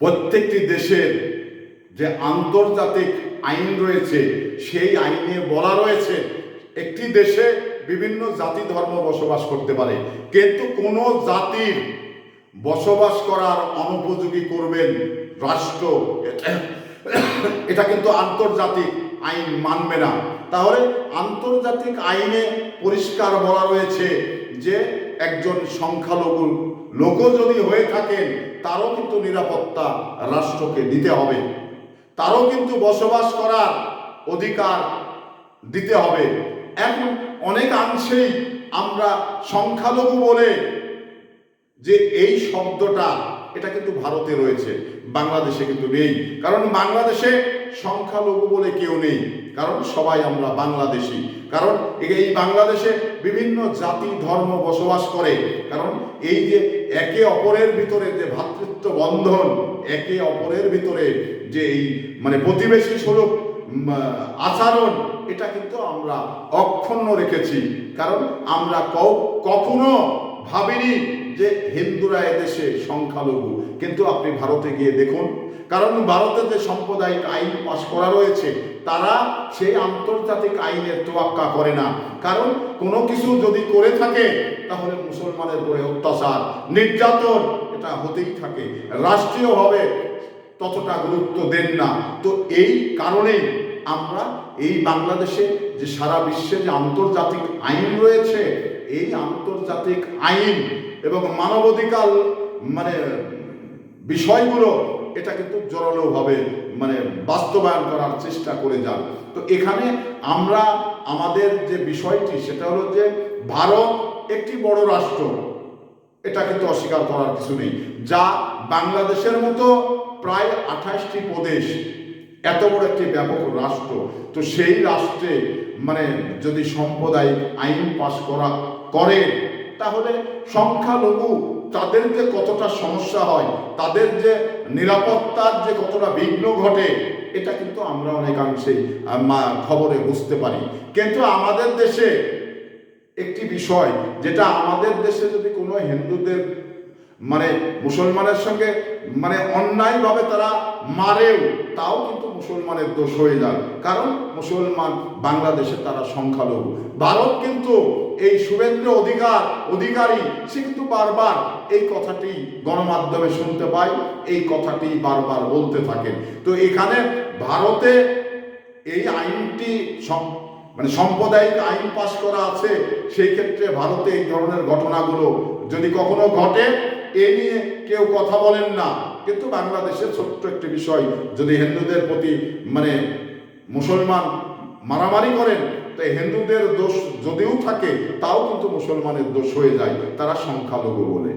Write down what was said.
প্রত্যেকটি দেশের যে আন্তর্জাতিক আইন রয়েছে সেই আইনে বলা রয়েছে একটি দেশে বিভিন্ন জাতি ধর্ম বসবাস করতে পারে, কিন্তু কোনো জাতির বসবাস করার অনুপযোগী করবেন রাষ্ট্র, এটা কিন্তু আন্তর্জাতিক আইন মানবে না। তাহলে আন্তর্জাতিক আইনে পরিষ্কার বলা রয়েছে যে একজন সংখ্যালঘু লোকও যদি হয়ে থাকেন তারও কিন্তু নিরাপত্তা রাষ্ট্রকে দিতে হবে, তারও কিন্তু বসবাস করার অধিকার দিতে হবে। এখন অনেকাংশেই আমরা সংখ্যালঘু বলে যে এই শব্দটা এটা কিন্তু ভারতে রয়েছে, বাংলাদেশে কিন্তু নেই। কারণ বাংলাদেশে সংখ্যালঘু বলে কেউ নেই, কারণ সবাই আমরা বাংলাদেশি। কারণ এই বাংলাদেশে বিভিন্ন জাতি ধর্ম বসবাস করে। কারণ এই যে একে অপরের ভিতরে যে ভ্রাতৃত্ব বন্ধন, একে অপরের ভিতরে যে এই প্রতিবেশী স্বরূপ আচরণ, এটা কিন্তু আমরা অক্ষুণ্ণ রেখেছি। কারণ আমরা কখনো ভাবিনি যে হিন্দুরা এদেশে সংখ্যালঘু, কিন্তু আপনি ভারতে গিয়ে দেখুন, কারণ ভারতে যে সাম্প্রদায়িক আইন পাশ করা রয়েছে তারা সেই আন্তর্জাতিক আইনের তোয়াক্কা করে না। কারণ কোনো কিছু যদি করে থাকে তাহলে মুসলমানের উপরে অত্যাচার নির্যাতন এটা হতেই থাকে, রাষ্ট্রীয়ভাবে ততটা গুরুত্ব দেন না। তো এই কারণেই আমরা এই বাংলাদেশে যে সারা বিশ্বে যে আন্তর্জাতিক আইন রয়েছে, এই আন্তর্জাতিক আইন এবং মানবাধিকার বিষয়গুলো এটা কিন্তু জোরালোভাবে বাস্তবায়ন করার চেষ্টা করে যান। তো এখানে আমরা আমাদের যে বিষয়টি সেটা হলো যে ভারত একটি বড় রাষ্ট্র, এটা কিন্তু অস্বীকার করার কিছু নেই, যা বাংলাদেশের মতো প্রায় 28টি প্রদেশ, এত বড় একটি ব্যাপক রাষ্ট্র। তো সেই রাষ্ট্রে যদি সাম্প্রদায়িক আইন পাশ করে তাহলে সংখ্যালঘু তাদের যে কতটা সমস্যা হয়, তাদের যে নিরাপত্তার যে কতটা বিঘ্ন ঘটে, এটা কিন্তু আমরা অনেকাংশেই খবরে বুঝতে পারি। কিন্তু আমাদের দেশে একটি বিষয়, যেটা আমাদের দেশে যদি কোনো হিন্দুদের মুসলমানের সঙ্গে অন্যায়ভাবে তারা মারেও, তাও কিন্তু মুসলমানের দোষ হয়ে যায়। কারণ মুসলমান বাংলাদেশে তারা সংখ্যালঘু। ভারত কিন্তু এই শুভেন্দু অধিকারী সে কিন্তু বারবার এই কথাটি গণমাধ্যমে শুনতে পাই, এই কথাটি বারবার বলতে থাকেন। তো এখানে ভারতে এই আইনটি সাম্প্রদায়িক আইন পাশ করা আছে, সেই ক্ষেত্রে ভারতে এই ধরনের ঘটনাগুলো যদি কখনো ঘটে এ নিয়ে কেউ কথা বলেন না। কিন্তু বাংলাদেশের ছোট্ট একটি বিষয়, যদি হিন্দুদের প্রতি মুসলমান মারামারি করেন, তাই হিন্দুদের দোষ যদিও থাকে তাও কিন্তু মুসলমানের দোষ হয়ে যায়, তারা সংখ্যালঘু বলে।